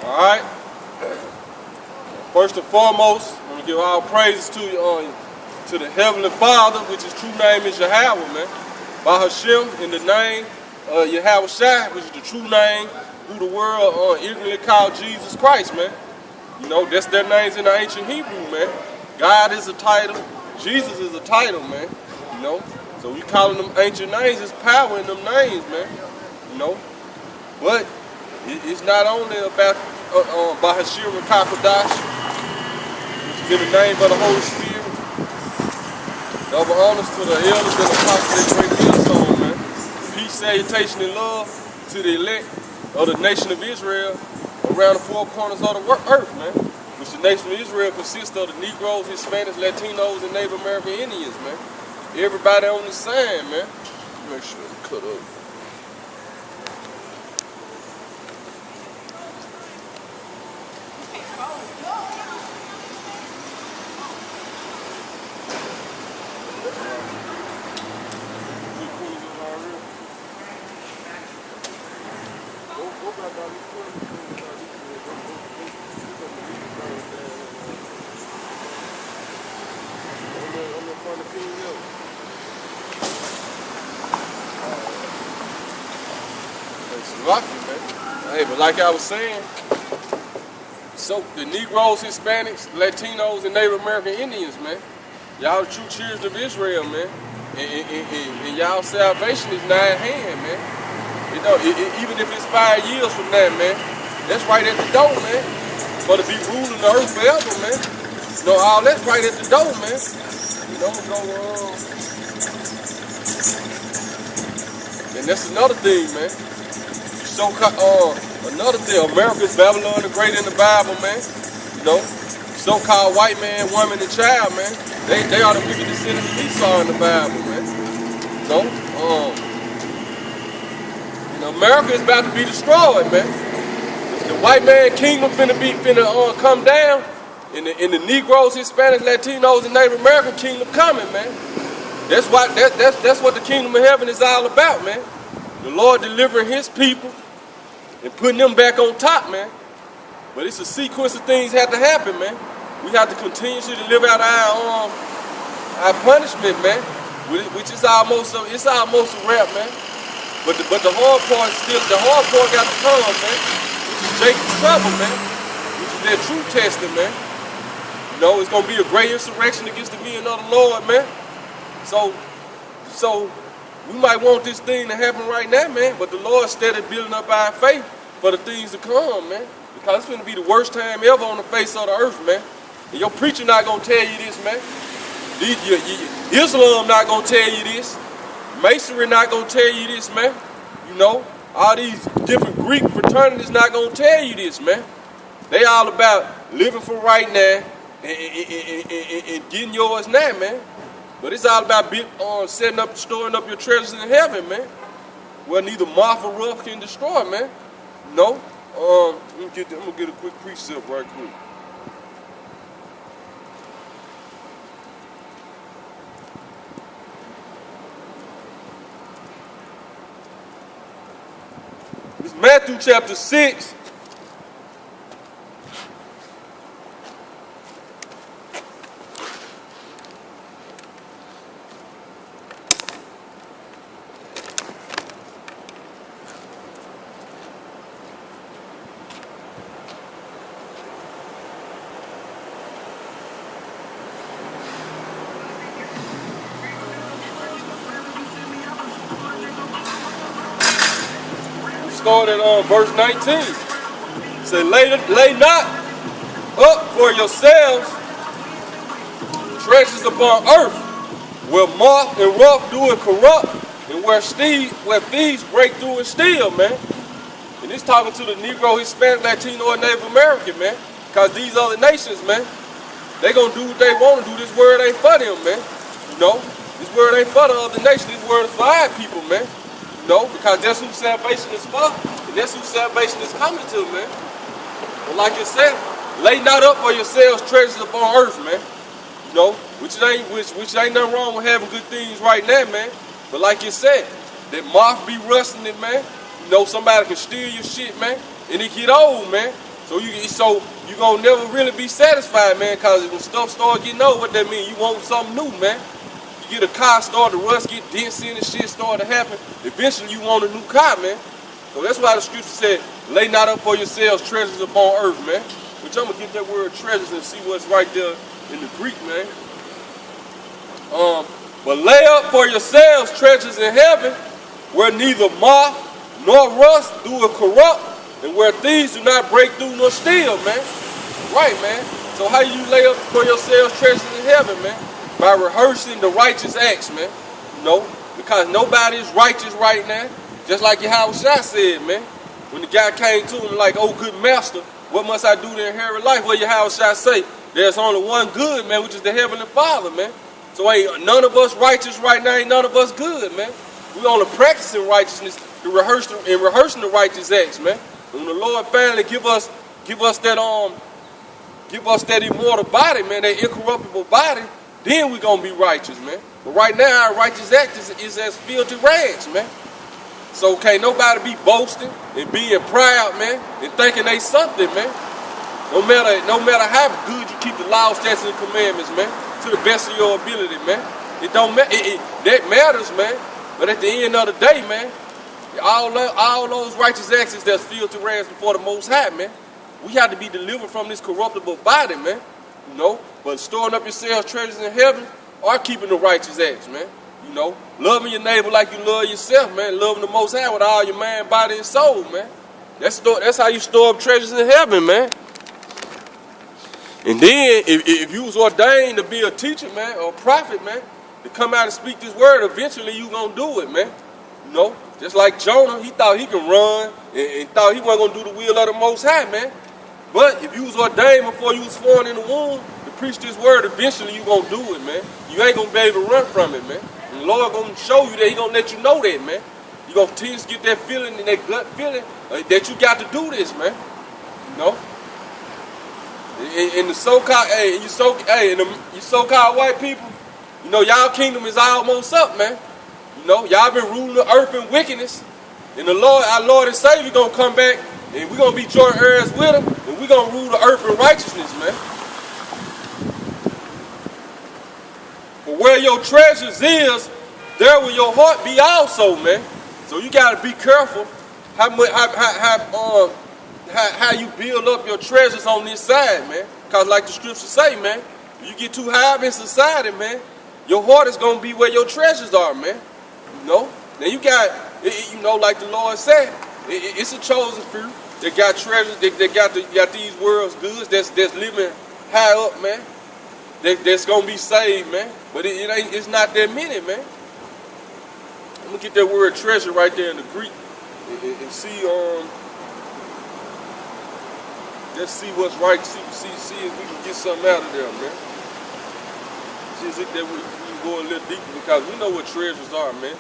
Alright? First and foremost, I'm going to give all praises to you, to the Heavenly Father, which his true name is Yahweh, man. Bahashem, in the name Yahweh Shai, which is the true name, who the world ignorantly called Jesus Christ, man. You know, that's their names in the ancient Hebrew, man. God is a title, Jesus is a title, man. You know, so we calling them ancient names, there's power in them names, man. You know, but it's not only about Bahashir and Kakodash, which is in the name of the Holy Spirit. Double honors to the elders and apostles that bring this song, man. Peace, salutation, and love to the elect of the nation of Israel around the four corners of the earth, man. Which the nation of Israel consists of the Negroes, Hispanics, Latinos, and Native American Indians, man. Everybody on the sign, man. Make sure it's cut up. Hey, but like I was saying, so the Negroes, Hispanics, Latinos, and Native American Indians, man, y'all the true children of Israel, man, and y'all salvation is nigh at hand, man. You know, even if it's 5 years from now, man, that's right at the door, man. For to be ruling the earth forever, man. You know, all that's right at the door, man. You know, and that's another thing, man. Another thing, America's Babylon the Great in the Bible, man. You know, so-called white man, woman, and child, man. They are the wicked descendants of Esau in the Bible, man. So, you know, America is about to be destroyed, man. The white man kingdom finna come down, and the Negroes, Hispanics, Latinos, and Native American kingdom coming, man. That's what the kingdom of heaven is all about, man. The Lord delivering his people and putting them back on top, man. But it's a sequence of things have to happen, man. We have to continuously live out our punishment, man. Which is almost a wrap, man. But the hard part got to come, man. Which is Jacob's trouble, man. Which is their true testing, man. You know, it's gonna be a great insurrection against the men of the Lord, man. So we might want this thing to happen right now, man, but the Lord steady building up our faith for the things to come, man. Because it's going to be the worst time ever on the face of the earth, man. And your preacher not going to tell you this, man. Islam not going to tell you this. Masonry not going to tell you this, man. You know, all these different Greek fraternities not going to tell you this, man. They all about living for right now and getting yours now, man. But it's all about storing up your treasures in heaven, man. Well, neither moth or rust can destroy, man. No. I'm gonna get a quick precept right quick. It's Matthew chapter 6. Started on verse 19. It said, lay not up for yourselves treasures upon earth, where moth and rust do and corrupt, and where thieves break through and steal, man. And it's talking to the Negro, Hispanic, Latino, and Native American, man. Because these other nations, man, they gonna do what they want to do. This word ain't for them, man. You know, this word ain't for the other nations. This word is for our people, man. No, because that's who salvation is for, and that's who salvation is coming to, man. But like I said, lay not up for yourselves treasures upon earth, man. You know, which ain't nothing wrong with having good things right now, man. But like you said, that moth be rusting it, man. You know, somebody can steal your shit, man, and it get old, man. So you gonna never really be satisfied, man, cause when stuff start getting old, what that mean? You want something new, man. You get a car, start to rust, get dents in and shit start to happen. Eventually you want a new car, man. So that's why the scripture said, lay not up for yourselves treasures upon earth, man. Which I'm gonna get that word treasures and see what's right there in the Greek, man. But lay up for yourselves treasures in heaven, where neither moth nor rust doeth corrupt, and where thieves do not break through nor steal, man. Right, man. So how you lay up for yourselves treasures in heaven, man? By rehearsing the righteous acts, man. You know, because nobody is righteous right now. Just like Yahushua said, man. When the guy came to him like, oh, good master, what must I do to inherit life? Well, Yahushua say, there's only one good, man, which is the Heavenly Father, man. So ain't none of us righteous right now, ain't none of us good, man. We only practicing righteousness to rehearsing the righteous acts, man. When the Lord finally give us that immortal body, man, that incorruptible body, then we gonna be righteous, man. But right now, our righteous act is as filthy rags, man. So can't nobody be boasting and being proud, man, and thinking they something, man. No matter how good you keep the law, statutes, and commandments, man, to the best of your ability, man. It don't matter. That matters, man. But at the end of the day, man, all those righteous acts that's filthy rags before the Most High, man. We have to be delivered from this corruptible body, man. You know, but storing up yourselves treasures in heaven or keeping the righteous acts, man. You know, loving your neighbor like you love yourself, man. Loving the Most High with all your mind, body, and soul, man. That's how you store up treasures in heaven, man. And then, if you was ordained to be a teacher, man, or a prophet, man, to come out and speak this word, eventually you gonna do it, man. You know, just like Jonah, he thought he could run and thought he wasn't gonna do the will of the Most High, man. But if you was ordained before you was formed in the womb to preach this word, eventually you gonna do it, man. You ain't gonna be able to run from it, man. And the Lord gonna show you that. He gonna let you know that, man. You gonna continue to get that feeling and that gut feeling that you got to do this, man. You know. In the so-called, you so-called white people, you know, y'all kingdom is almost up, man. You know, y'all been ruling the earth in wickedness, and the Lord, our Lord and Savior, gonna come back, and we gonna be joint heirs with Him, and we gonna rule the earth in righteousness, man. For where your treasures is, there will your heart be also, man. So you gotta be careful how you build up your treasures on this side, man. Because like the scriptures say, man, if you get too high up in society, man, your heart is going to be where your treasures are, man. You know? Now you got, you know, like the Lord said, it's a chosen few that got treasures, that got these world's goods, that's living high up, man. That's going to be saved, man. But it's not that many, man. I'm going to get that word treasure right there in the Greek and see, let's see what's right. See if we can get something out of there, man. See if that we can go a little deeper because we know what treasures are, man.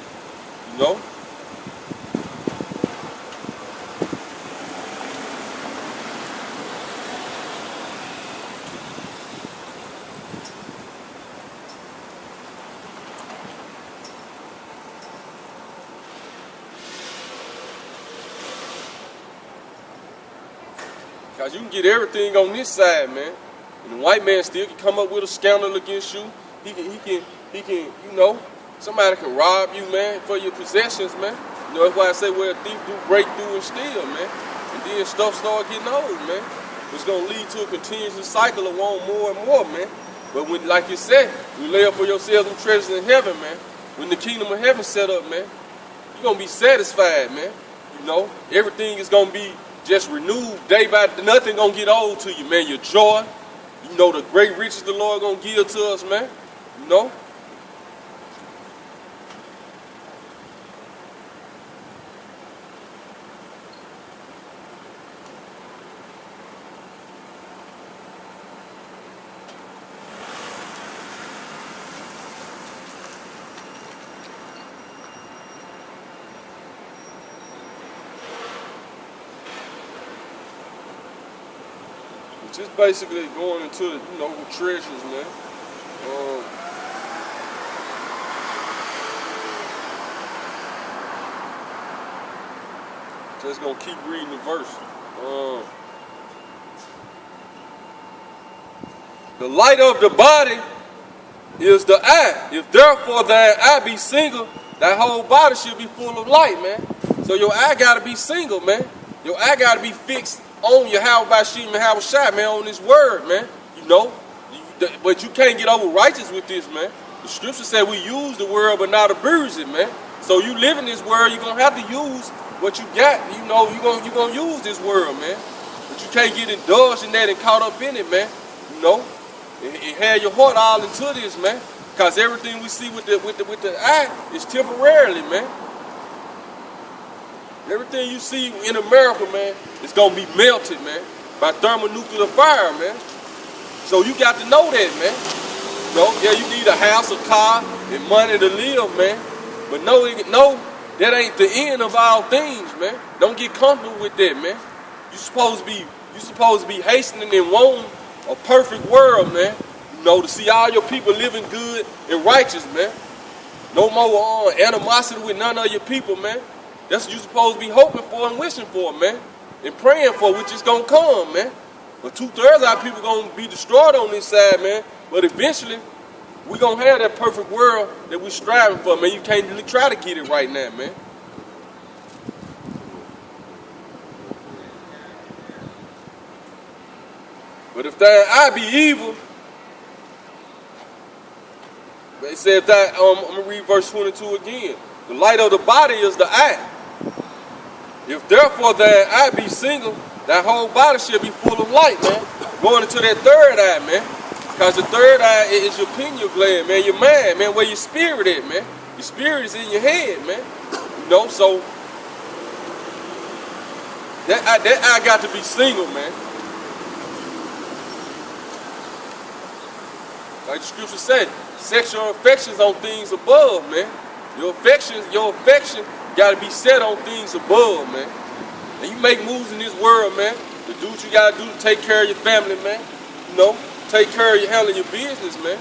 You know? Because you can get everything on this side, man. And the white man still can come up with a scandal against you. He can, you know, somebody can rob you, man, for your possessions, man. You know, that's why I say, well, a thief do break through and steal, man. And then stuff start getting old, man. It's going to lead to a continuous cycle of wanting more and more, man. But when, like you said, you lay up for yourselves some treasures in heaven, man. When the kingdom of heaven set up, man, you're going to be satisfied, man. You know, everything is going to be just renewed day by day. Nothing gonna get old to you, man. Your joy, you know, the great riches the Lord gonna give to us, man. You know. Just basically going into, you know, treasures, man. Just gonna keep reading the verse. The light of the body is the eye. If therefore thine eye be single, that whole body should be full of light, man. So your eye gotta be single, man. Your eye gotta be fixed on Yahweh Bashim and Yahweh Shai, man, on this word, man. You know? But you can't get over righteous with this, man. The scripture said we use the word but not abuse it, man. So you live in this world, you're gonna have to use what you got. You know, you're gonna use this world, man. But you can't get indulged in that and caught up in it, man. You know? And have your heart all into this, man. Because everything we see with the eye is temporarily, man. Everything you see in America, man, is gonna be melted, man, by thermonuclear fire, man. So you got to know that, man. You know, yeah, you need a house, a car, and money to live, man. But no, that ain't the end of all things, man. Don't get comfortable with that, man. You supposed to be hastening and wanting a perfect world, man. You know, to see all your people living good and righteous, man. No more animosity with none of your people, man. That's what you're supposed to be hoping for and wishing for, man. And praying for, which is going to come, man. But 2/3 of our people going to be destroyed on this side, man. But eventually, we're going to have that perfect world that we're striving for, man. You can't really try to get it right now, man. But if thine eye be evil, they said that, I'm going to read verse 22 again. The light of the body is the eye. If therefore thine eye be single, that whole body should be full of light, man. Going into that third eye, man. Because the third eye is your pineal gland, man. Your mind, man. Where your spirit is, man. Your spirit is in your head, man. You know, so that eye got to be single, man. Like the scripture said, set your affections on things above, man. Your affection got to be set on things above, man. And you make moves in this world, man, to do what you got to do to take care of your family, man. You know, take care of handling your business, man.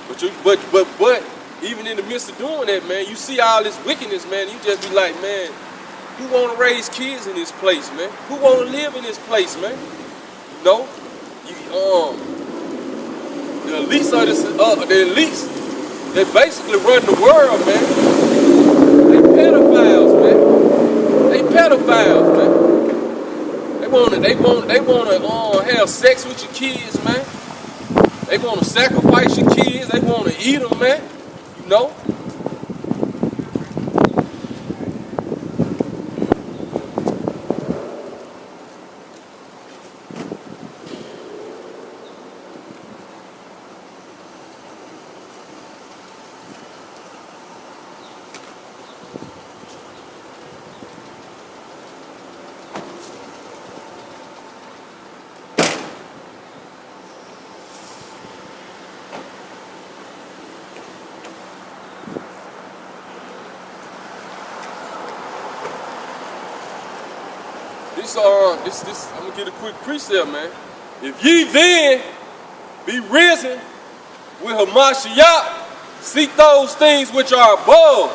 But even in the midst of doing that, man, you see all this wickedness, man. You just be like, man, who want to raise kids in this place, man? Who want to live in this place, man? You know, the elites are the elites. They basically run the world, man. They pedophiles, man. They pedophiles, man. They wanna have sex with your kids, man. They wanna sacrifice your kids. They wanna eat them, man. You know. I'm gonna get a quick precept, man. If ye then be risen with Hamashiach, seek those things which are above,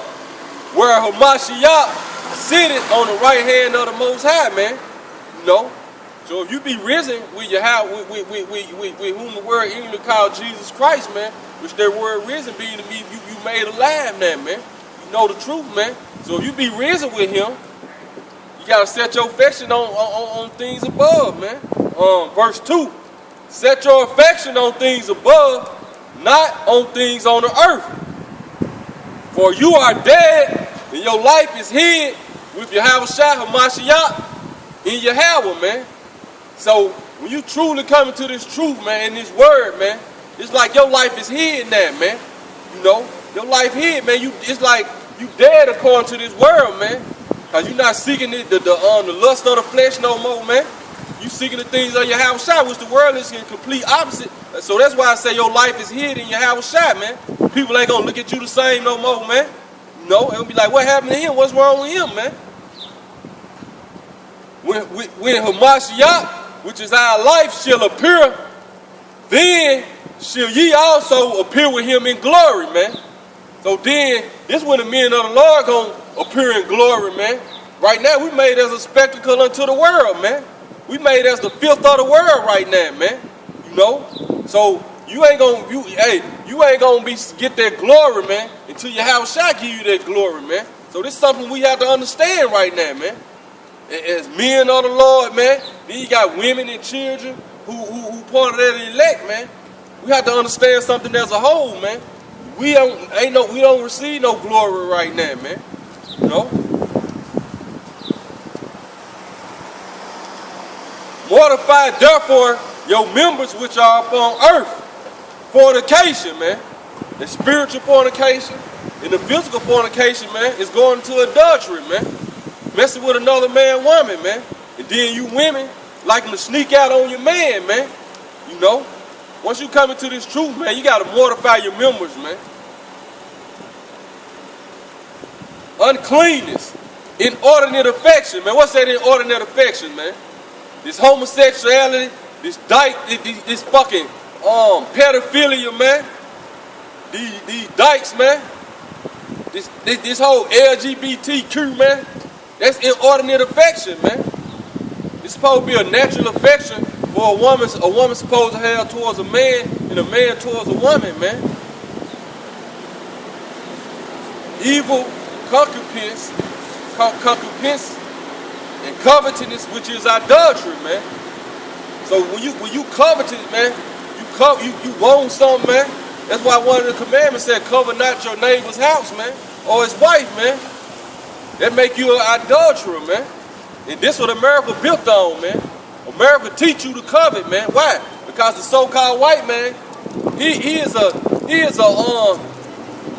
where Hamashiach sitteth on the right hand of the Most High, man. You know. So if you be risen with your with whom the word English called Jesus Christ, man, which their word risen being to me, you made alive now, man. You know the truth, man. So if you be risen with him, you gotta set your affection on things above, man. Verse 2. Set your affection on things above, not on things on the earth. For you are dead, and your life is hid with Yahweh Shai Hamashiach in Yahweh, man. So when you truly come into this truth, man, in this word, man, it's like your life is hid now, man. You know, your life hid, man. It's like you dead according to this world, man. Cause you're not seeking the lust of the flesh no more, man. You seeking the things of Yahweh Shai, which the world is in complete opposite. So that's why I say your life is hid in Yahweh Shai, man. People ain't gonna look at you the same no more, man. No, they'll be like, what happened to him? What's wrong with him, man? When Hamashiach, which is our life, shall appear, then shall ye also appear with him in glory, man. So then, this when the men of the Lord gonna appear in glory, man. Right now, we made as a spectacle unto the world, man. We made as the filth of the world right now, man. You know? So you ain't gonna get that glory, man, until Yahweh Shai give you that glory, man. So this is something we have to understand right now, man. As men of the Lord, man, then you got women and children who part of that elect, man. We have to understand something as a whole, man. We don't receive no glory right now, man. You know? Mortify therefore your members which are upon earth. Fornication, man. The spiritual fornication and the physical fornication, man, is going to adultery, man. Messing with another man, woman, man. And then you women liking to sneak out on your man, man. You know? Once you come into this truth, man, you got to mortify your members, man. Uncleanness. Inordinate affection, man. What's that inordinate affection, man? This homosexuality, this fucking pedophilia, man. These dykes, man. This whole LGBTQ, man. That's inordinate affection, man. It's supposed to be a natural affection for a woman supposed to have towards a man and a man towards a woman, man. Evil, concupiscence, and covetousness, which is idolatry, man. So when you coveted, man, you want something, man. That's why one of the commandments said, cover not your neighbor's house, man, or his wife, man. That make you an adulterer, man. And this what America built on, man. America teach you to covet, man. Why? Because the so-called white man, he is a I'm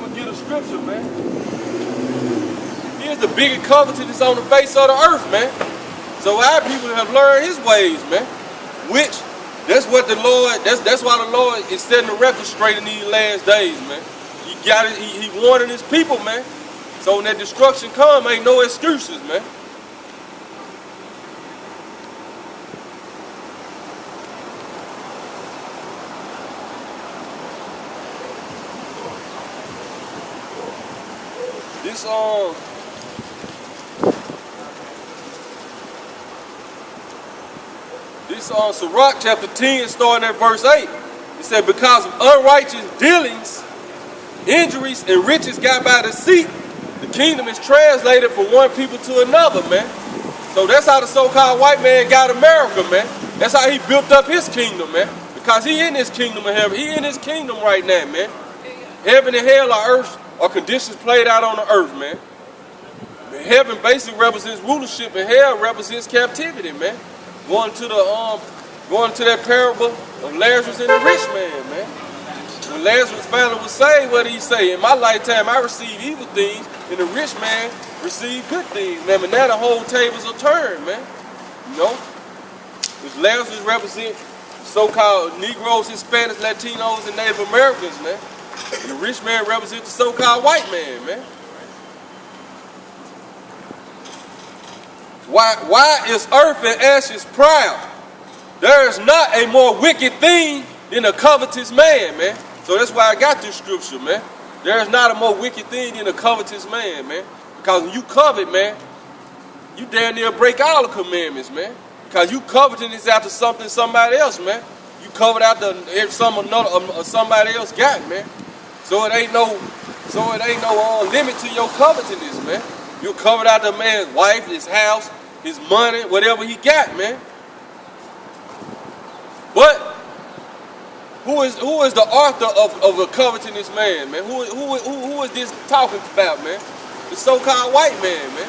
gonna get a scripture, man. He is the biggest covetous on the face of the earth, man. So our people have learned his ways, man. Which that's what the Lord. That's why the Lord is setting the record straight in these last days, man. He got it. He warning his people, man. So when that destruction come, ain't no excuses, man. Sirach chapter 10, starting at verse 8. It said, because of unrighteous dealings, injuries, and riches got by deceit, the kingdom is translated from one people to another, man. So that's how the so-called white man got America, man. That's how he built up his kingdom, man. Because he in his kingdom of heaven. He in his kingdom right now, man. Heaven and hell are earth, are conditions played out on the earth, man. Heaven basically represents rulership and hell represents captivity, man. Going to that parable of Lazarus and the rich man, man. When Lazarus finally was saved, what did he say? In my lifetime, I received evil things, and the rich man received good things, man. But now the whole tables are turned, man. You know? Which Lazarus represents so-called Negroes, Hispanics, Latinos, and Native Americans, man. And the rich man represents the so-called white man, man. Why is earth and ashes proud? There is not a more wicked thing than a covetous man, man. So that's why I got this scripture, man. There is not a more wicked thing than a covetous man, man. Because when you covet, man, you damn near break all the commandments, man. Because you coveting is after something somebody else, man. You covet after somebody else got, man. So it ain't no limit to your covetousness, man. You covet out the man's wife, his house, his money, whatever he got, man. But who is the author of a covetousness man, man? Who is this talking about, man? The so-called white man, man.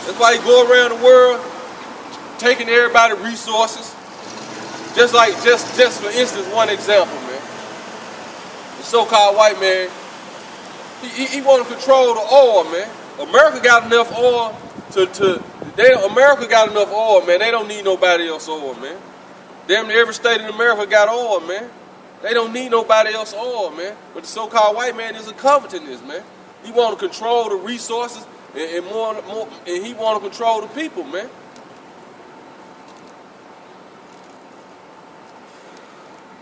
That's why he go around the world taking everybody's resources. Just for instance, one example, man. The so-called white man, he want to control the oil, man. America got enough oil America got enough oil, man. They don't need nobody else oil, man. Damn near every state in America got oil, man. They don't need nobody else oil, man. But the so-called white man is a covetousness, man. He want to control the resources and he want to control the people, man.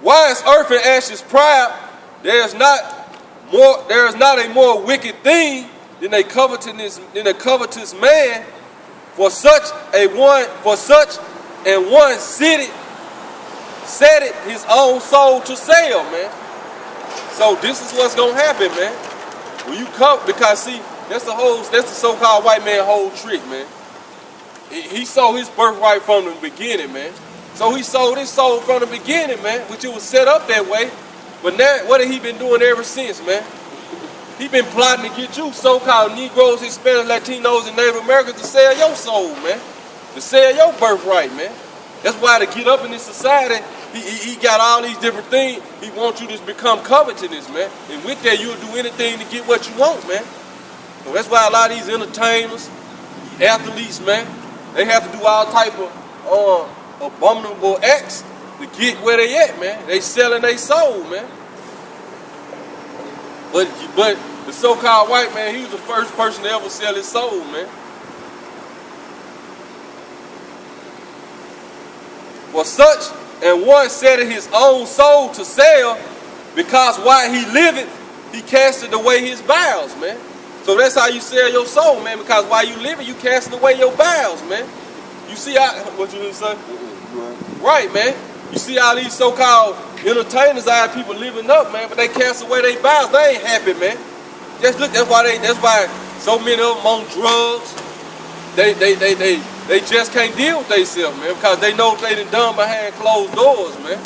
Why is earth and ashes proud? There is not a more wicked thing than a covetous man. For such and one set it his own soul to sell, man. So this is what's gonna happen, man. When you come, because see, that's the so-called white man whole trick, man. He sold his birthright from the beginning, man. So he sold his soul from the beginning, man, which it was set up that way. But now, what have he been doing ever since, man? He been plotting to get you so-called Negroes, Hispanics, Latinos, and Native Americans to sell your soul, man. To sell your birthright, man. That's why to get up in this society, he got all these different things. He wants you to become covetous, man. And with that, you'll do anything to get what you want, man. So that's why a lot of these entertainers, athletes, man, they have to do all type of abominable acts to get where they at, man. They selling their soul, man. But the so-called white man, he was the first person to ever sell his soul, man. For such and one set his own soul to sell, because while he liveth, he casted away his bowels, man. So that's how you sell your soul, man, because while you living, you casting away your bowels, man. You see how, what you didn't say? Right, man. You see how these so-called entertainers are people living up, man, but they cast away their bowels. They ain't happy, man. Just look, that's why so many of them on drugs. They just can't deal with themselves, man, because they know they done behind closed doors, man.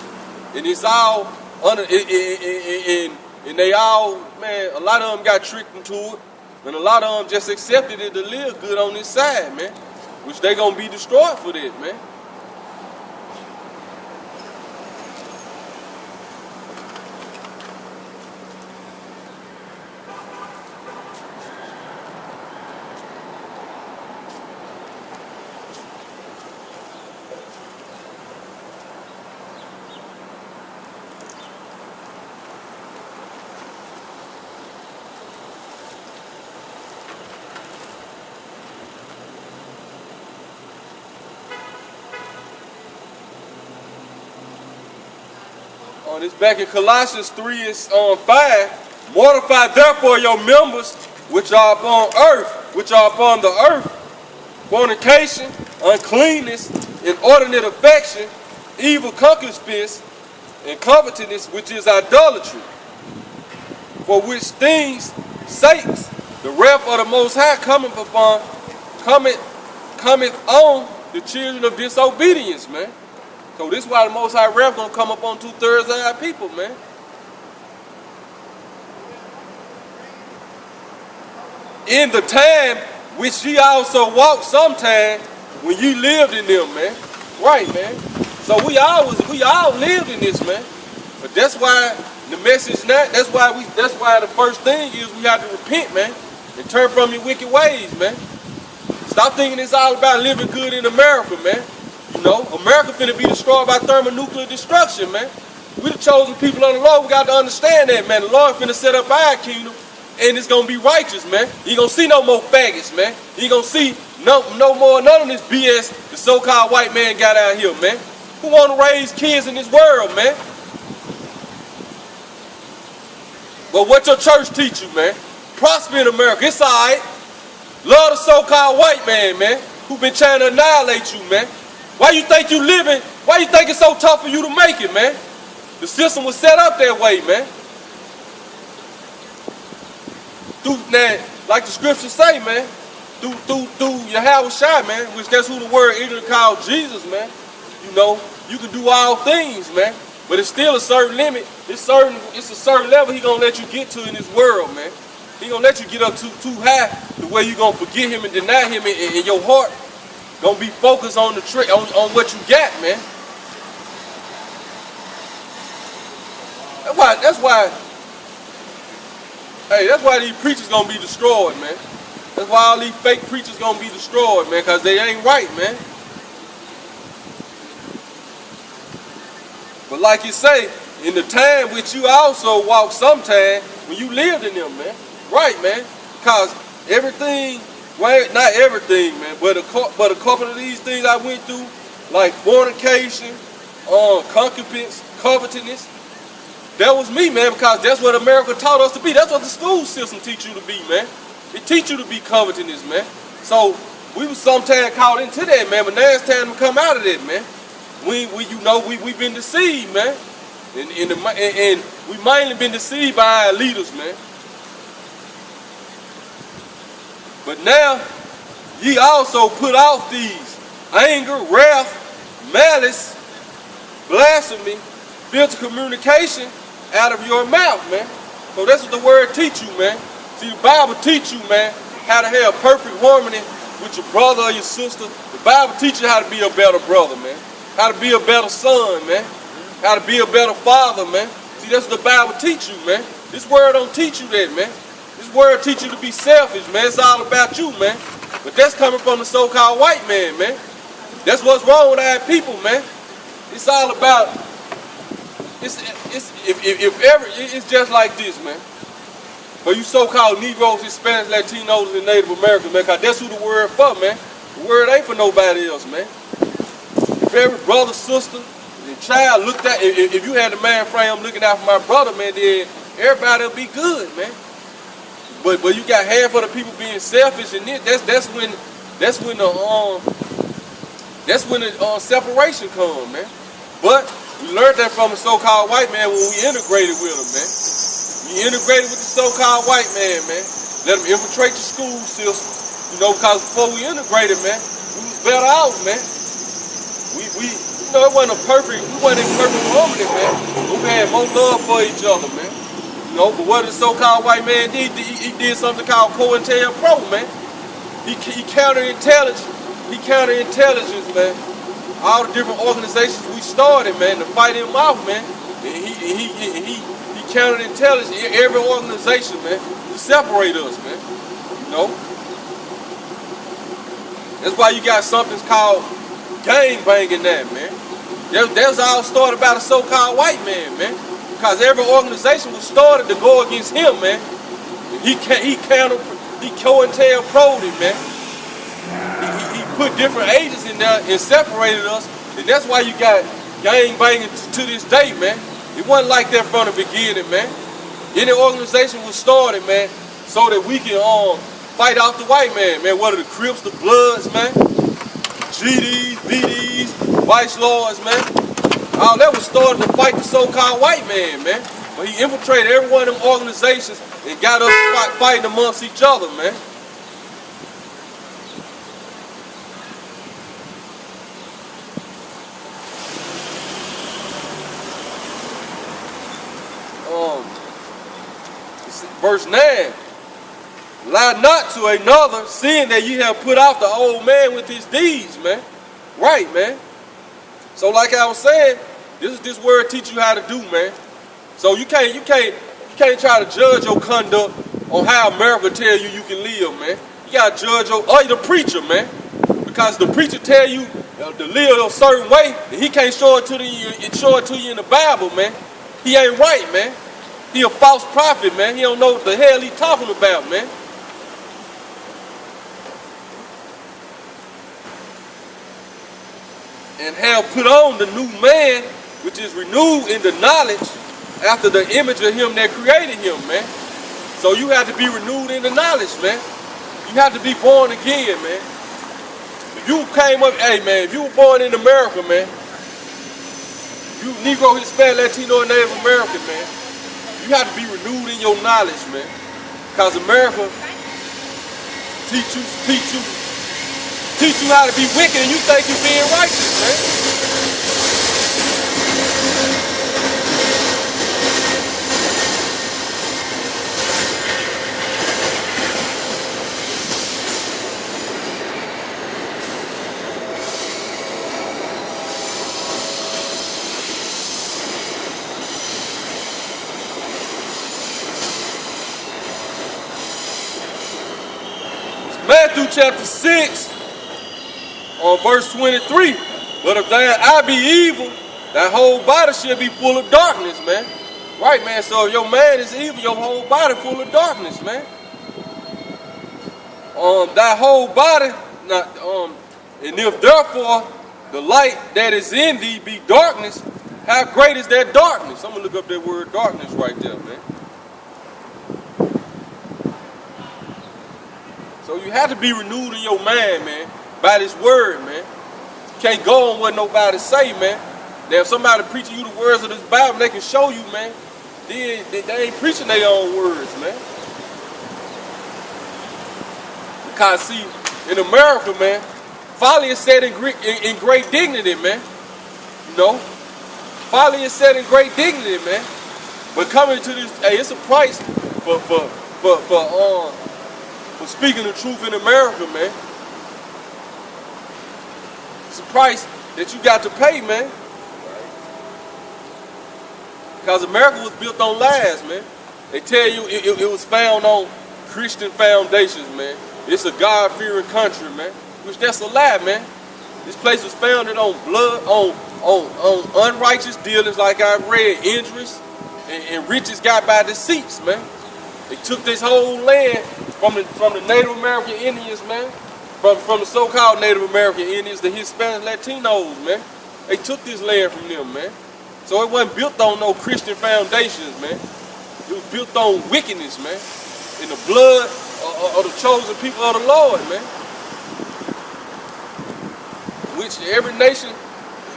And it's all under and they all, man, a lot of them got tricked into it, and a lot of them just accepted it to live good on this side, man, which they gonna be destroyed for that, man. It's back in Colossians 3 and 5. Mortify therefore your members which are upon the earth, fornication, uncleanness, inordinate affection, evil concupiscence, and covetousness, which is idolatry. For which things sakes the wrath of the Most High cometh on the children of disobedience, man. So this is why the Most High wrath gonna come up on 2/3 of our people, man. In the time which ye also walked sometime when ye lived in them, man. Right, man. So we all lived in this, man. But that's why the message now, that's why the first thing is we have to repent, man, and turn from your wicked ways, man. Stop thinking it's all about living good in America, man. You know, America finna be destroyed by thermonuclear destruction, man. We the chosen people of the Lord. We got to understand that, man. The Lord finna set up our kingdom, and it's gonna be righteous, man. You gonna see no more faggots, man. You gonna see no more none of this BS the so-called white man got out here, man. Who wanna raise kids in this world, man? But what your church teach you, man? Prosper in America. It's all right. Love the so-called white man, man, who been trying to annihilate you, man. Why you think you living? Why you think it's so tough for you to make it, man? The system was set up that way, man. Like the scriptures say, man, through Yahweh Shai, man, which that's who the word ignorant called Jesus, man. You know, you can do all things, man, but it's still a certain limit. It's a certain level he gonna let you get to in this world, man. He gonna let you get up too high the way you gonna forget him and deny him in your heart. Gonna be focused on the trick, on what you got, man. That's why these preachers gonna be destroyed, man. That's why all these fake preachers gonna be destroyed, man, because they ain't right, man. But like you say, in the time which you also walked sometime when you lived in them, man. Right, man. Because everything, well, not everything, man, but a couple of these things I went through, like fornication, concubinage, covetousness, that was me, man, because that's what America taught us to be. That's what the school system teach you to be, man. It teach you to be covetous, man. So we was sometimes caught into that, man, but now it's time to come out of that, man. we've been deceived, man. And we mainly been deceived by our leaders, man. But now, ye also put off these anger, wrath, malice, blasphemy, filthy communication out of your mouth, man. So that's what the word teach you, man. See, the Bible teach you, man, how to have perfect harmony with your brother or your sister. The Bible teach you how to be a better brother, man. How to be a better son, man. How to be a better father, man. See, that's what the Bible teach you, man. This word don't teach you that, man. This word teach you to be selfish, man. It's all about you, man. But that's coming from the so-called white man, man. That's what's wrong with our people, man. It's all about, it's just like this, man. For you so-called Negroes, Hispanics, Latinos, and Native Americans, man, because that's who the word for, man. The word ain't for nobody else, man. If every brother, sister, and child looked at, if you had the man frame looking out for my brother, man, then everybody will be good, man. But you got half of the people being selfish, and that's when the separation comes, man. But we learned that from the so-called white man when we integrated with him, man. We integrated with the so-called white man, man. Let them infiltrate the school system, you know, because before we integrated, man, we was better off, man. We you know, it wasn't in perfect harmony, man. We had more love for each other, man. You know, but what the so-called white man did, he did something called COINTELPRO, man. He counterintelligence. He counterintelligence, man. All the different organizations we started, man, to fight him off, man. And he counterintelligence every organization, man, to separate us, man. You know? That's why you got something called gang banging now, man. That's all started by the so-called white man, man. Because every organization was started to go against him, man. He COINTELPRO'd it, man. He put different agents in there and separated us. And that's why you got gang banging to this day, man. It wasn't like that from the beginning, man. Any organization was started, man, so that we can fight off the white man, man. What are the Crips, the Bloods, man? GDs, BDs, Vice Lords, man. All that was started to fight the so-called white man, man. But he infiltrated every one of them organizations and got us fighting amongst each other, man. Verse 9, lie not to another, seeing that ye have put off the old man with his deeds, man. Right, man. So like I was saying, this word teach you how to do, man. So you can't try to judge your conduct on how America tell you can live, man. You gotta judge the preacher, man. Because the preacher tell you to live a certain way, and he can't show it to you in the Bible, man. He ain't right, man. He a false prophet, man. He don't know what the hell he talking about, man. And have put on the new man, which is renewed in the knowledge after the image of him that created him, man. So you have to be renewed in the knowledge, man. You have to be born again, man. If you came up, hey, man, if you were born in America, man, you Negro, Hispanic, Latino, and Native American, man, you have to be renewed in your knowledge, man. Because America teach you how to be wicked and you think you're being righteous, man. Matthew chapter 6, on verse 23. But if thine eye be evil, thy whole body shall be full of darkness, man. Right, man. So if your man is evil, your whole body full of darkness, man. Thy whole body, and if therefore the light that is in thee be darkness, how great is that darkness? I'm gonna look up that word darkness right there, man. So you have to be renewed in your mind, man, by this word, man. Can't go on what nobody say, man. Now, if somebody preaching you the words of this Bible, they can show you, man. They ain't preaching their own words, man. Because, see, in America, man, folly is set in great dignity, man. You know? Folly is set in great dignity, man. But coming to this, hey, it's a price for speaking the truth in America, man. It's a price that you got to pay, man. Because America was built on lies, man. They tell you it was found on Christian foundations, man. It's a God-fearing country, man. Which that's a lie, man. This place was founded on blood, on unrighteous dealings, like I read, injuries, and riches got by deceits, man. They took this whole land from the Native American Indians, man. From the so-called Native American Indians, the Hispanic Latinos, man. They took this land from them, man. So it wasn't built on no Christian foundations, man. It was built on wickedness, man. In the blood of the chosen people of the Lord, man. Which every nation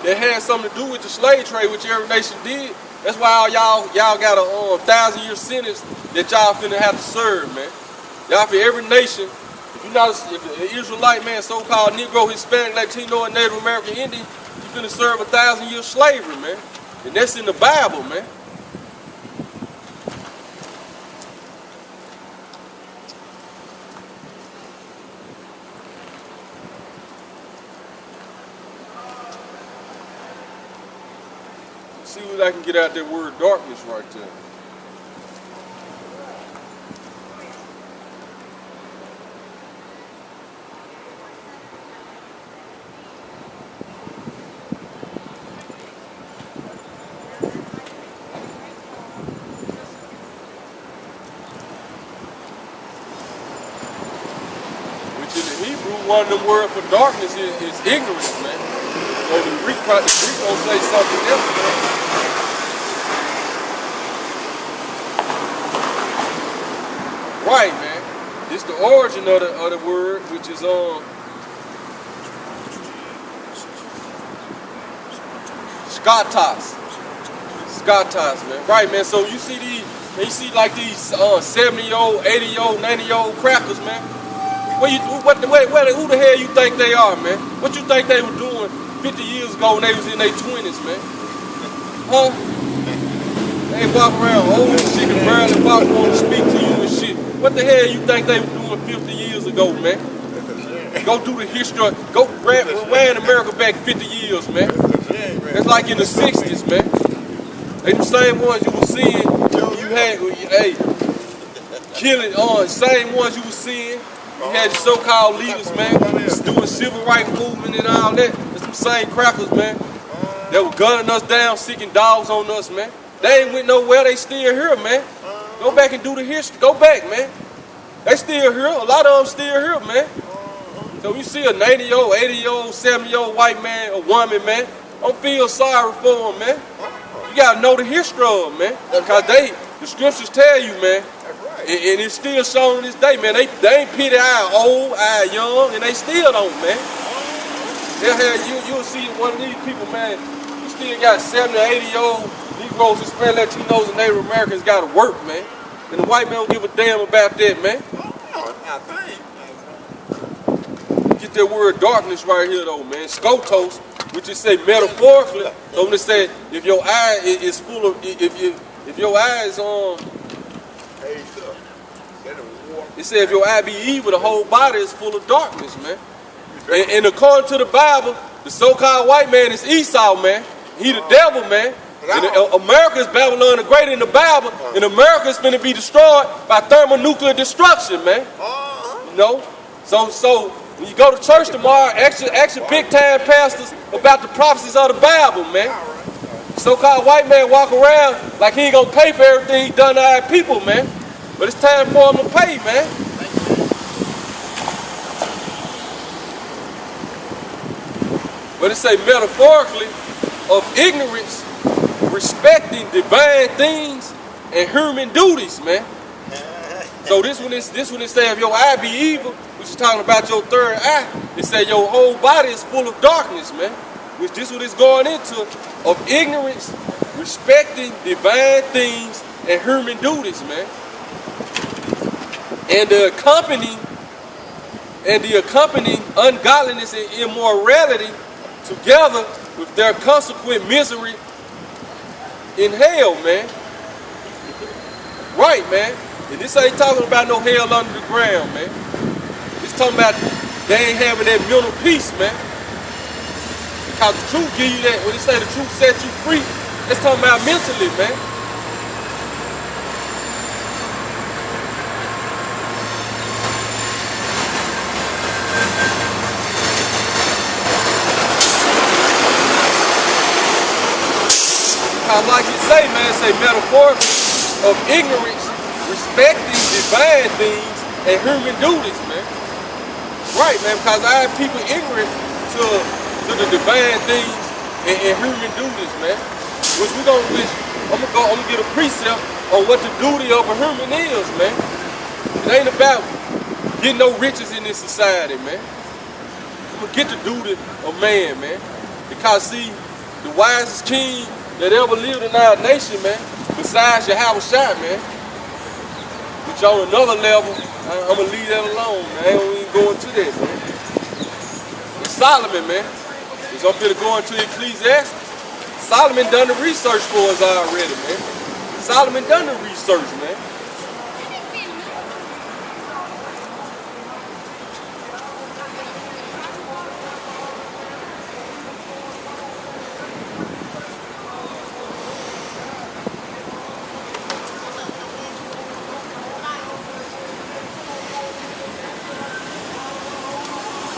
that had something to do with the slave trade, which every nation did. That's why y'all got a 1,000-year sentence that y'all finna have to serve, man. Y'all, for every nation, if you're not if an Israelite, man, so-called Negro, Hispanic, Latino, and Native American Indian, you finna serve 1,000-year slavery, man. And that's in the Bible, man. See what I can get out that word darkness right there. Which in the Hebrew, one of them words for darkness is ignorance, man. So the Greek gonna say something else, man. Right, man. It's the origin of the word, which is skatos, man. Right, man. So you see like these 70-year-old, 80-year-old, 90-year-old crackers, man. Who the hell you think they are, man? What you think they were doing 50 years ago when they was in their 20s, man? Huh? They walk around old and shit and barely want to speak to you and shit. What the hell you think they were doing 50 years ago, man? Go do the history. Go rewind America back 50 years, man. It's like in the 60s, man. They the same ones you were seeing. You had, hey, killing on. Same ones you were seeing. You had the so-called leaders, man, doing civil rights movement and all that. It's them same crackers, man. They were gunning us down, sicking dogs on us, man. They ain't went nowhere. They still here, man. Go back and do the history. Go back, man. They still here. A lot of them still here, man. So you see a 90-year-old, 80-year-old, 70-year-old white man, a woman, man, don't feel sorry for them, man. You got to know the history of them, man. Because the scriptures tell you, man. And it's still shown in this day, man. They ain't pity our old, our young, and they still don't, man. You'll see one of these people, man, you still got 70 or 80-year-old Negroes, Hispanic, Latinos, and Native Americans got to work, man. And the white man don't give a damn about that, man. Get that word darkness right here, though, man. Skotos, which is say metaphorically. So when they say if your eye is full of, if your eye is it said if your eye be evil, the whole body is full of darkness, man. And according to the Bible, the so-called white man is Esau, man. He the devil, man. And America is Babylon the Great in the Bible, and America is going to be destroyed by thermonuclear destruction, man. You know? So when you go to church tomorrow, ask your big-time pastors about the prophecies of the Bible, man. So-called white man walk around like he ain't going to pay for everything he done to our people, man. But it's time for him to pay, man. But it say metaphorically of ignorance, respecting divine things and human duties, man. So this one it say if your eye be evil, which is talking about your third eye, it said your whole body is full of darkness, man. Which this what it's going into, of ignorance, respecting divine things, and human duties, man. And the accompanying ungodliness and immorality together with their consequent misery in hell, man. Right, man. And this ain't talking about no hell under the ground, man. It's talking about they ain't having that mental peace, man. Because the truth give you that, when they say the truth sets you free, it's talking about mentally, man. Because like you say, man, it's a metaphor of ignorance, respecting divine things, and human duties, man. Right, man, because I have people ignorant to the divine things and human duties, man. I'm gonna get a precept on what the duty of a human is, man. It ain't about getting no riches in this society, man. I'm gonna get the duty of man, man. Because see, the wisest king that ever lived in our nation, man, besides Yahweh Shai, man, which on another level, I'm gonna leave that alone, man. I ain't even go into that, man. It's Solomon, man. So I'm finna go into Ecclesiastes. Solomon done the research for us already, man. Solomon done the research, man.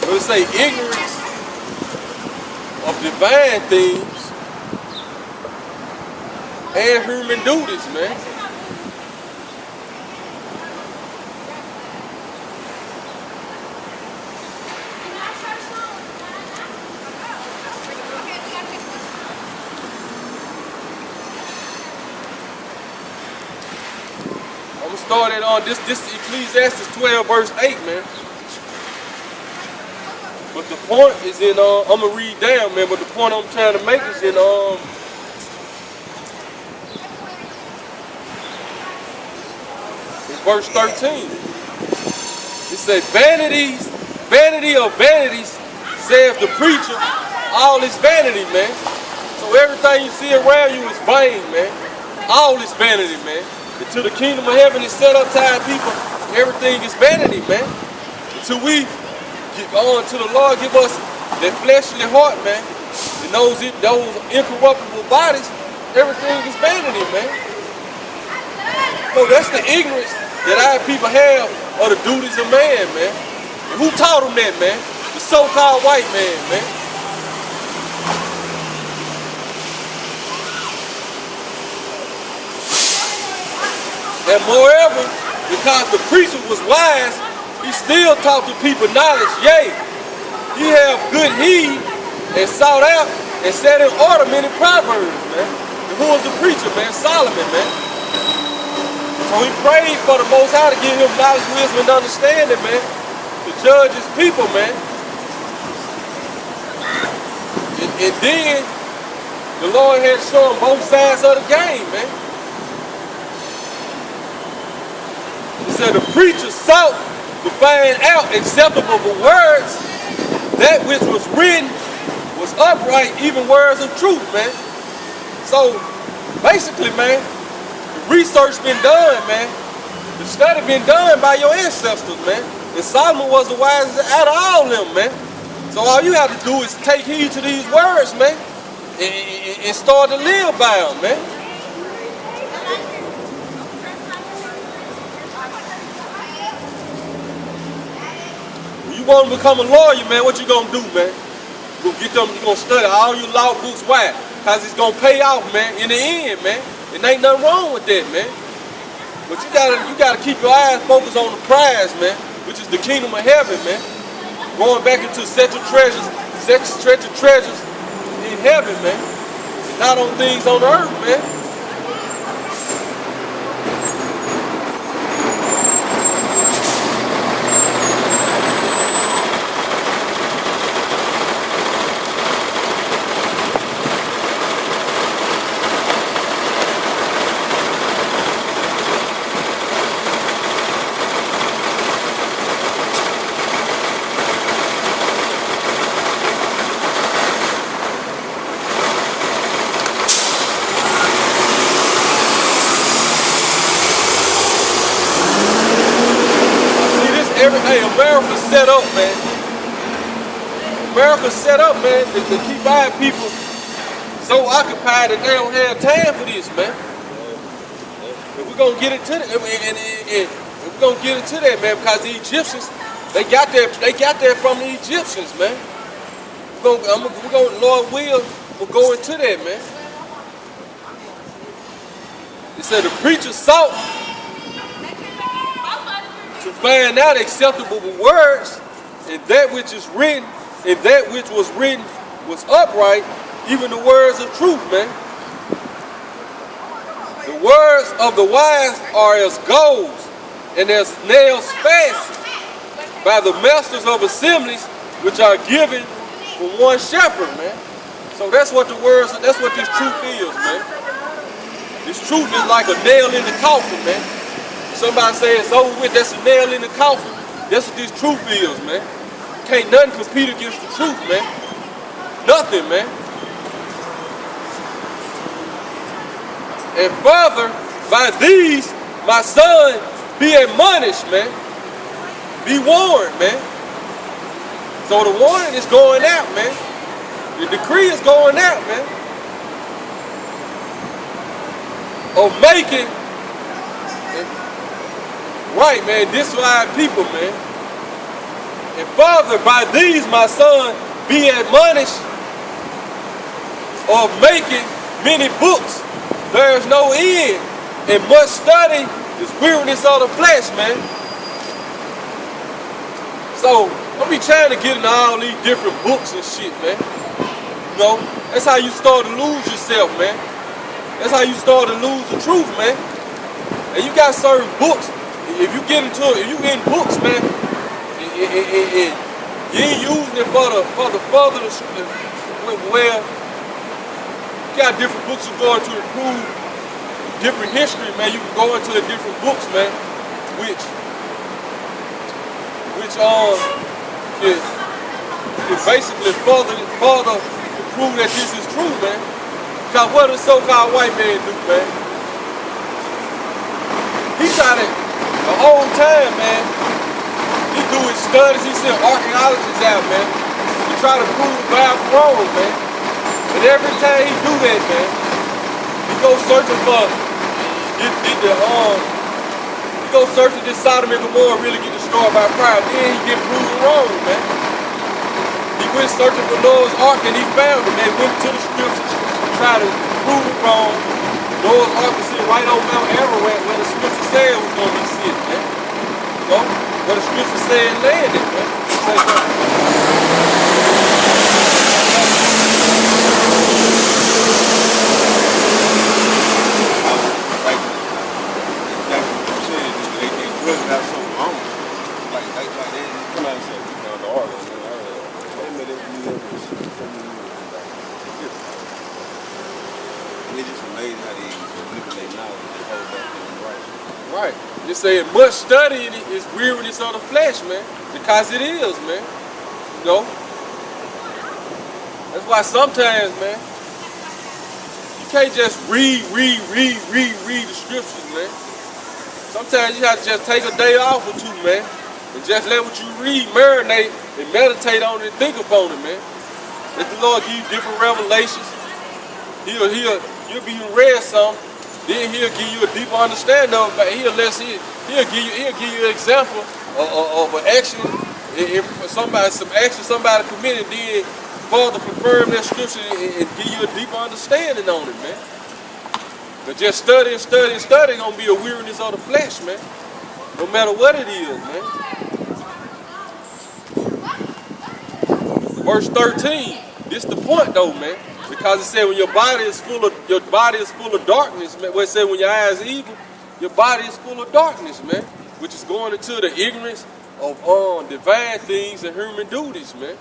Let's say ignorance of divine things and human duties, man. I'm gonna start it on this Ecclesiastes 12 verse 8, man. But the point is in, I'm going to read down, man, but the point I'm trying to make is in, verse 13. It says, vanity of vanities, saith the preacher, all is vanity, man. So everything you see around you is vain, man. All is vanity, man. Until the kingdom of heaven is set up to our people, everything is vanity, man. Until we get on to the Lord, give us that fleshly heart, man. And those incorruptible bodies, everything is vanity, man. So that's the ignorance that our people have of the duties of man, man. And who taught them that, man? The so-called white man, man. And moreover, because the preacher was wise, he still taught the people knowledge, yea, he have good heed and sought out and set in order many proverbs, man. And who was the preacher, man? Solomon, man. So he prayed for the Most High to give him knowledge, wisdom, and understanding, man, to judge his people, man. And then the Lord had shown him both sides of the game, man. He said the preacher sought to find out acceptable for words, that which was written was upright, even words of truth, man. So basically, man, the research been done, man. The study been done by your ancestors, man. And Solomon was the wisest out of all of them, man. So all you have to do is take heed to these words, man, and start to live by them, man. You want to become a lawyer, man, what you gonna do, man? You gonna study all your law books. Why? Because it's gonna pay off, man, in the end, man. And ain't nothing wrong with that, man. But you gotta keep your eyes focused on the prize, man, which is the kingdom of heaven, man. Going back into treasure treasures in heaven, man. And not on things on the earth, man. Hey, America's set up, man. America's set up, man, to keep our people so occupied that they don't have time for this, man. And we're gonna get into that, and we're gonna get into that, man, because the Egyptians, they got that from the Egyptians, man. We're gonna Lord will, we'll go into that, man. It said the preacher sought to find out acceptable words, and that which is written, and that which was written was upright, even the words of truth, man. The words of the wise are as gold, and as nails fast by the masters of assemblies, which are given from one shepherd, man. So that's what the words, that's what this truth is, man. This truth is like a nail in the coffin, man. Somebody say it's over with, that's a nail in the coffin. That's what this truth is, man. Can't nothing compete against the truth, man. Nothing, man. And further, by these, my son, be admonished, man. Be warned, man. So the warning is going out, man. The decree is going out, man. Of making right, man, this is our people, man. And Father, by these, my son, be admonished of making many books. There is no end, and much study is weariness of the flesh, man. So, don't be trying to get into all these different books and shit, man. You know, that's how you start to lose yourself, man. That's how you start to lose the truth, man. And you got certain books. If you get into it, if you get in books, man, you ain't using it for the further where you got different books you go into to prove different history, man. You can go into the different books, man, which is basically further to prove that this is true, man. Because what does so-called white man do, man? He tried to, the whole time, man, he do his studies, he sent archaeologists out, man, to try to prove the Bible wrong, man. But every time he do that, man, he go searching for, he go searching this Sodom and Gomorrah really get destroyed by fire. Then he get proven wrong, man. He went searching for Noah's Ark and he found it. They went to the scriptures to try to prove it wrong. Noah's Ark was sitting right on Mount Ararat where the scripture said it was going to be sitting, man. You know, where the scripture said it landed, man. Right. Just saying much studying is weariness of the flesh, man. Because it is, man. You know? That's why sometimes, man, you can't just read the scriptures, man. Sometimes you have to just take a day off or two, man. And just let what you read marinate and meditate on it and think upon it, man. Let the Lord give you different revelations. You'll be read some. Then he'll give you a deeper understanding of it. He'll give you an example of an action, if some action somebody committed, then further confirm that scripture and give you a deeper understanding on it, man. But just study gonna be a weariness of the flesh, man. No matter what it is, man. Verse 13. This the point though, man. Because it said when your body is full of darkness, man. What it said when your eyes are evil, your body is full of darkness, man. Which is going into the ignorance of divine things and human duties, man.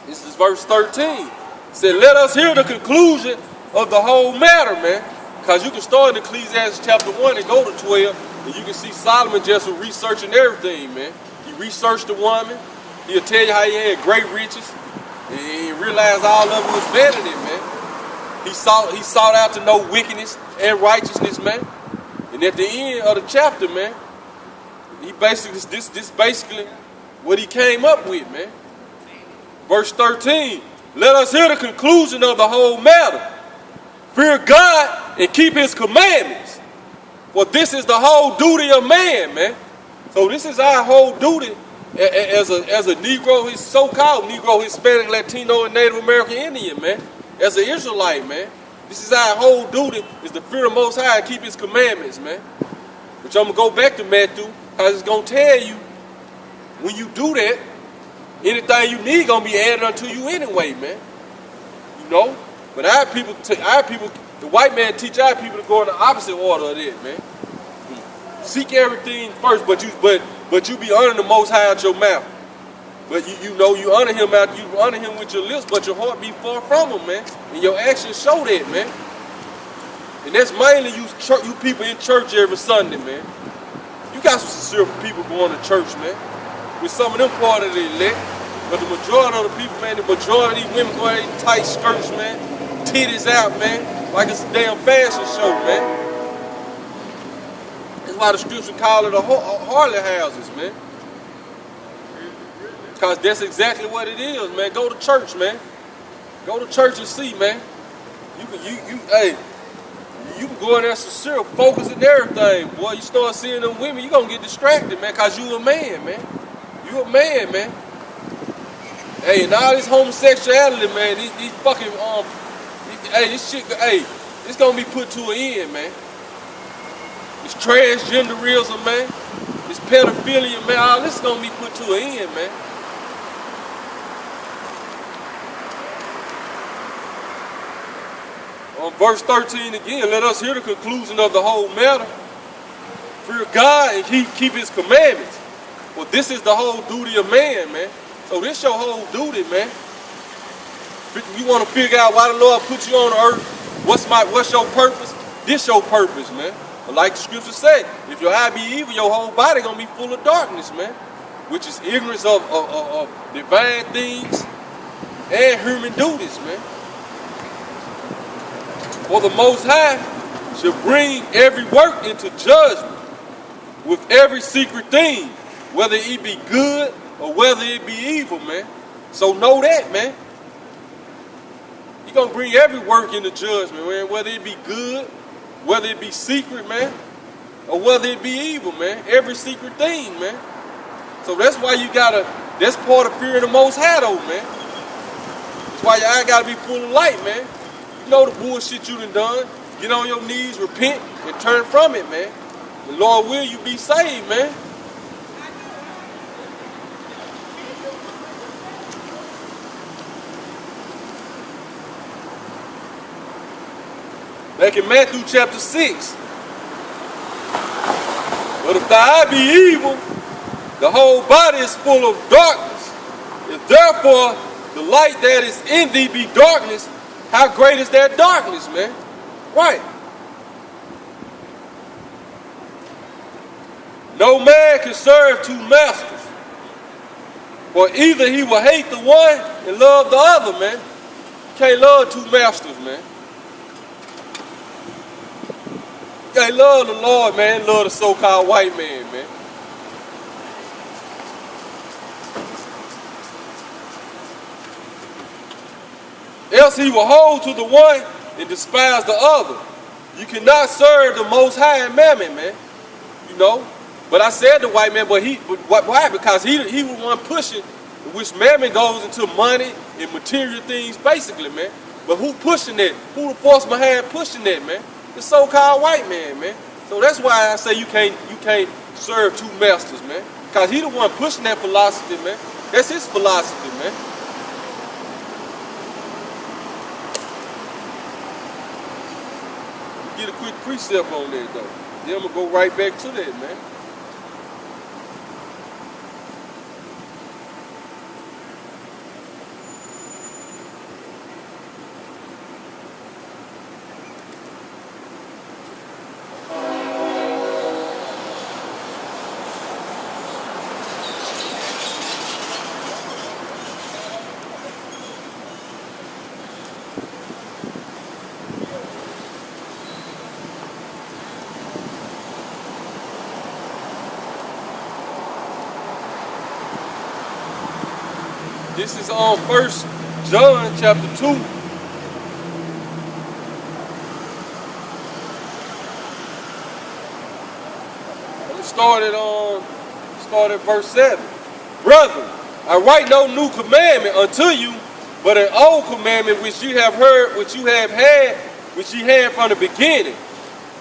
This is verse 13. It said, let us hear the conclusion of the whole matter, man. Because you can start in Ecclesiastes chapter 1 and go to 12, and you can see Solomon just researching everything, man. He researched the woman. He'll tell you how he had great riches. And he realized all of it was vanity, man. He sought out to know wickedness and righteousness, man. And at the end of the chapter, man, He basically, this basically what he came up with, man. Verse 13, let us hear the conclusion of the whole matter. Fear God and keep his commandments. For this is the whole duty of man, man. So this is our whole duty as a Negro, his so-called Negro, Hispanic, Latino, and Native American Indian, man. As an Israelite, man. This is our whole duty, is to fear the Most High and keep his commandments, man. Which I'm going to go back to Matthew, because it's going to tell you, when you do that, anything you need going to be added unto you anyway, man. You know? But our people, the white man teach our people to go in the opposite order of that, man. Seek everything first, but you be honoring the Most High out your mouth. But you know you honor him with your lips, but your heart be far from him, man. And your actions show that, man. And that's mainly you people in church every Sunday, man. You got some sincere people going to church, man. With some of them part of the elect. But the majority of the people, man, the majority of these women going in tight skirts, man. Titties out, man. Like it's a damn fashion show, man. That's why the scripture call it a Harley houses, man. Because that's exactly what it is, man. Go to church, man. Go to church and see, man. You can go in there sincere, focus and everything, boy. You start seeing them women, you gonna get distracted, man, because you a man, man. You a man, man. Hey, and all this homosexuality, man, these fucking, this shit, it's gonna be put to an end, man. This transgenderism, man. This pedophilia, man, all this is gonna be put to an end, man. On verse 13 again, let us hear the conclusion of the whole matter. Fear God and keep his commandments. Well, this is the whole duty of man, man. So this your whole duty, man. You want to figure out why the Lord put you on earth? What's your purpose? This your purpose, man. But like the scripture said, if your eye be evil, your whole body gonna be full of darkness, man. Which is ignorance of divine things and human duties, man. For the Most High shall bring every work into judgment with every secret thing, whether it be good or whether it be evil, man. So know that, man. You're going to bring every work into judgment, man, whether it be good, whether it be secret, man, or whether it be evil, man. Every secret thing, man. So that's why that's part of fearing the Most High, though, man. That's why your eye got to be full of light, man. You know the bullshit you done. Get on your knees, repent, and turn from it, man. The Lord will you be saved, man. Back in Matthew chapter 6. But if thy eye be evil, the whole body is full of darkness. If therefore the light that is in thee be darkness, how great is that darkness, man? Right. No man can serve two masters. For either he will hate the one and love the other, man. You can't love two masters, man. You can't love the Lord, man. Love the so-called white man, man. Else he will hold to the one and despise the other. You cannot serve the Most High and Mammon, man. You know. But I said the white man, but why? Because he was one pushing, which Mammon goes into money and material things, basically, man. But who pushing that? Who the force behind pushing that, man? The so-called white man, man. So that's why I say you can't serve two masters, man. Because he the one pushing that philosophy, man. That's his philosophy, man. Get a quick precept on that, though. Then I'm going to go right back to that, man. This is on 1 John chapter 2. I'm going to start at verse 7. Brethren, I write no new commandment unto you, but an old commandment which you have heard, which you have had, which ye had from the beginning.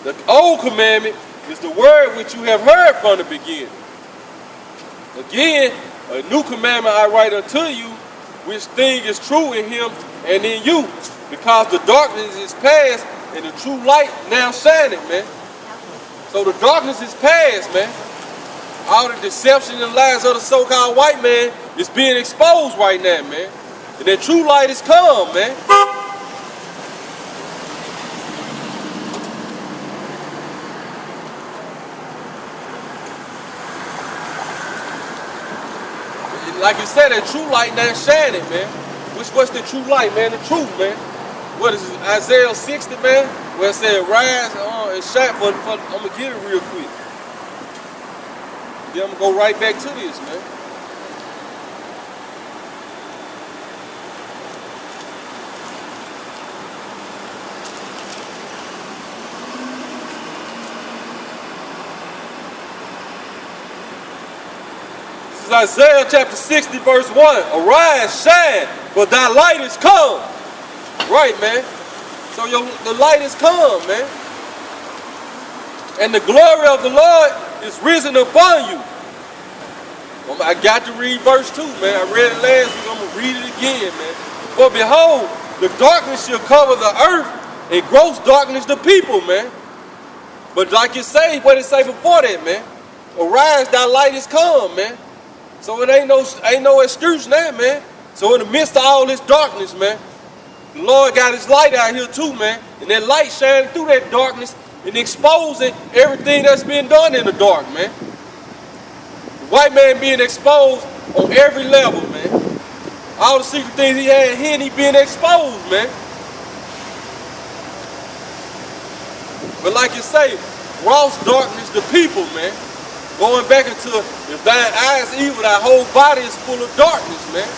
The old commandment is the word which you have heard from the beginning. Again, a new commandment I write unto you, which thing is true in him and in you, because the darkness is past and the true light now shining, man. So the darkness is past, man. All the deception and lies of the so-called white man is being exposed right now, man. And that true light is come, man. Like you said, that true light now shining, man. What's the true light, man? The truth, man. What is it? Isaiah 60, man? Where it said, rise and shine for I'm going to get it real quick. Then I'm going to go right back to this, man. Isaiah chapter 60 verse 1. Arise, shine, for thy light is come. Right, man. So the light is come, man. And the glory of the Lord is risen upon you. I got to read verse 2, man. I read it last week. I'm going to read it again, man. For behold, the darkness shall cover the earth, and gross darkness the people, man. But like it say, what it say before that, man? Arise, thy light is come, man. So it ain't no excuse now, man. So in the midst of all this darkness, man, the Lord got his light out here too, man. And that light shining through that darkness and exposing everything that's been done in the dark, man. The white man being exposed on every level, man. All the secret things he had hidden, he being exposed, man. But like you say, gross darkness the people, man. Going back into, if thine eyes evil, thy whole body is full of darkness, man.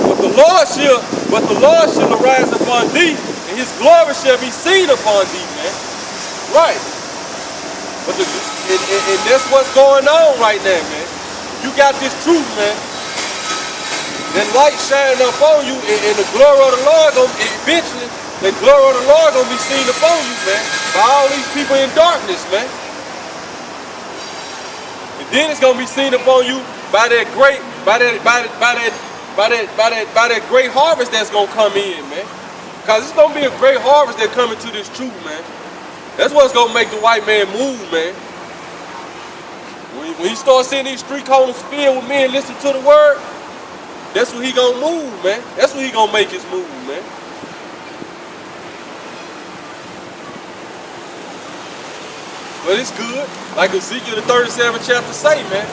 But the Lord shall arise upon thee, and his glory shall be seen upon thee, man. Right. But and that's what's going on right now, man. You got this truth, man. That light shining up on you, and the glory of the Lord gonna eventually. The glory of the Lord gonna be seen upon you, man, by all these people in darkness, man. And then it's gonna be seen upon you by that great harvest that's gonna come in, man. Because it's gonna be a great harvest that coming to this truth, man. That's what's gonna make the white man move, man. When he starts seeing these street corners filled with men listening to the word, that's when he gonna move, man. That's when he gonna make his move, man. But it's good, like Ezekiel the 37th chapter say, man.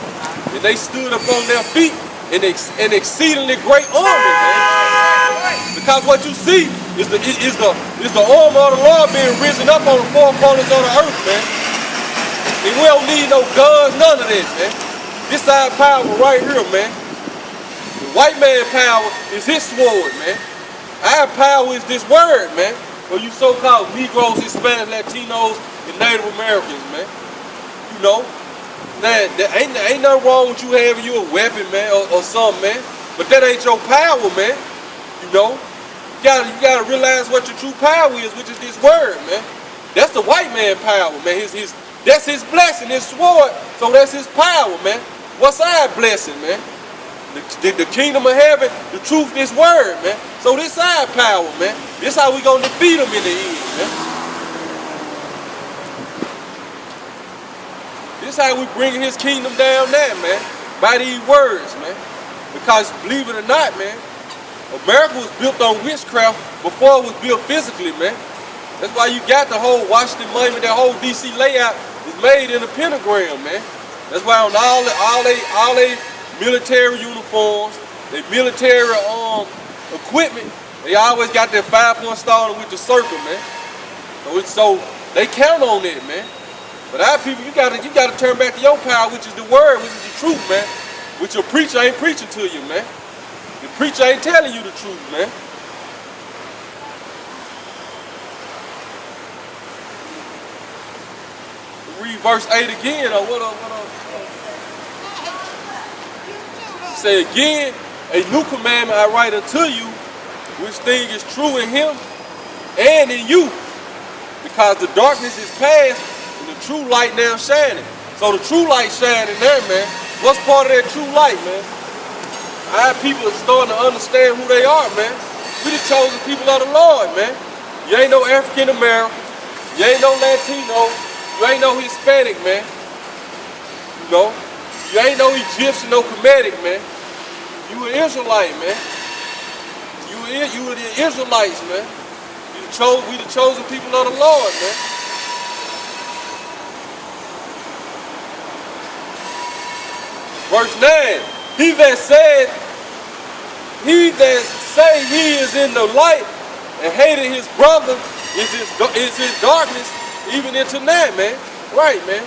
And they stood up on their feet in exceedingly great army, man. Because what you see is the arm of the Lord being risen up on the four corners of the earth, man. And we don't need no guns, none of this, man. This side power right here, man. The white man power is his sword, man. Our power is this word, man. For you so-called Negroes, Hispanics, Latinos, and Native Americans, man. You know, that ain't nothing wrong with you having you a weapon, man, or something, man. But that ain't your power, man. You know, you gotta realize what your true power is, which is this word, man. That's the white man power, man. That's his blessing, his sword. So that's his power, man. What's our blessing, man? The kingdom of heaven, the truth, this word, man. So this our power, man. This how we gonna defeat them in the end, man. This how we bringing his kingdom down there, man. By these words, man. Because believe it or not, man, America was built on witchcraft before it was built physically, man. That's why you got the whole Washington Monument, that whole DC layout is made in a pentagram, man. That's why on all they military uniforms, they military equipment, they always got that 5-point star with the circle, man. So they count on it, man. But our people, you gotta turn back to your power, which is the word, which is the truth, man. Which your preacher ain't preaching to you, man. The preacher ain't telling you the truth, man. Read verse 8 again, or what up? Say again, a new commandment I write unto you, which thing is true in him and in you, because the darkness is past and the true light now shining. So the true light shining there, man. What's part of that true light, man? Our people are starting to understand who they are, man. We the chosen people of the Lord, man. You ain't no African American. You ain't no Latino. You ain't no Hispanic, man. You know? You ain't no Egyptian, no Kemetic, man. You an Israelite, man. You were the Israelites, man. We the chosen people of the Lord, man. Verse 9. He that say he is in the light and hated his brother is his darkness even into night, man. Right, man.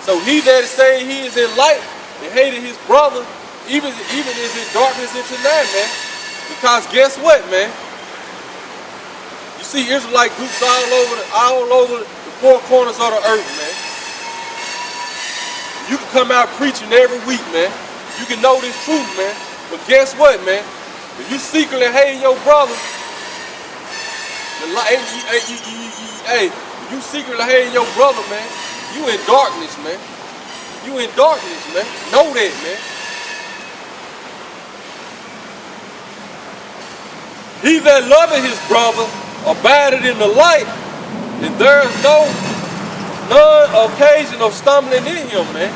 So he that say he is in light and hated his brother even is in darkness into night, man. Because guess what, man? You see Israelite groups all over the four corners of the earth, man. You can come out preaching every week, man. You can know this truth, man. But guess what, man? If you secretly hate your brother, you secretly hate your brother, man, you in darkness, man. You in darkness, man. Know that, man. He that loveth his brother abideth in the light, and there is none occasion of stumbling in him, man.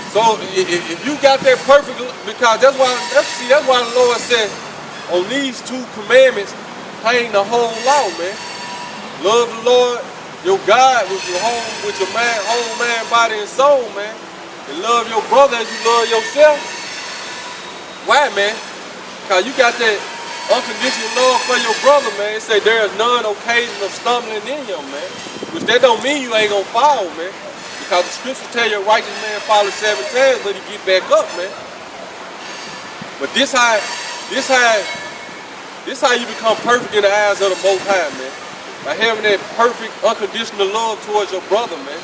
So if you got that perfect, because that's why the Lord said, on these two commandments hang the whole law, man. Love the Lord your God with your whole man, body, and soul, man. And love your brother as you love yourself. Why, man? Because you got that unconditional love for your brother, man. It say there is none occasion of stumbling in him, man. Which that don't mean you ain't gonna fall, man. Because the scriptures tell you a righteous man falls 7 times, but he get back up, man. But this how you become perfect in the eyes of the Most High, man. By having that perfect, unconditional love towards your brother, man.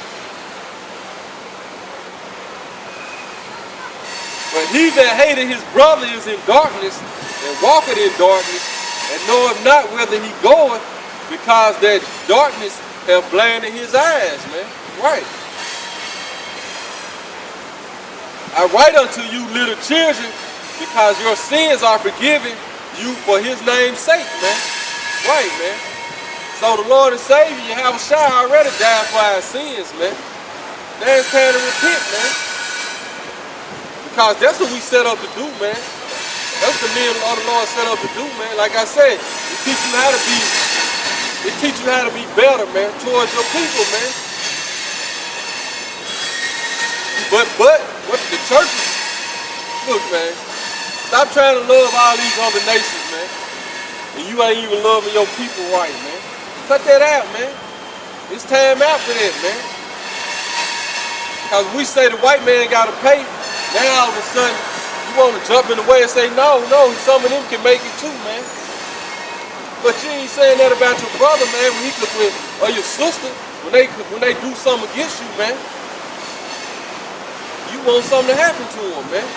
But he that hated his brother is in darkness, and walketh in darkness, and knoweth not whither he goeth, because that darkness have blinded his eyes, man. Right. I write unto you, little children, because your sins are forgiven you for his name's sake, man. Right, man. So the Lord and Savior, Yahawashi, already died for our sins, man. Now it's time to repent, man. Because that's what we set up to do, man. That's what the men of the Lord set up to do, man. Like I said, it teach you how to be better, man, towards your people, man. But what the churches, look, man, stop trying to love all these other nations, man. And you ain't even loving your people right, man. Cut that out, man. It's time out for that, man. Because we say the white man gotta pay, now all of a sudden you want to jump in the way and say, no, some of them can make it too, man. But you ain't saying that about your brother, man, or your sister, when they do something against you, man. You want something to happen to them, man.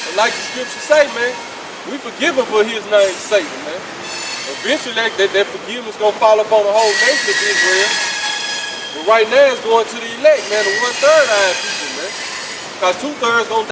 And like the scriptures say, man, we forgive him for his name's sake, man. Eventually that forgiveness gonna fall upon the whole nation of Israel. But right now it's going to the elect, man, the 1/3 of our people, man. Because 2/3 gonna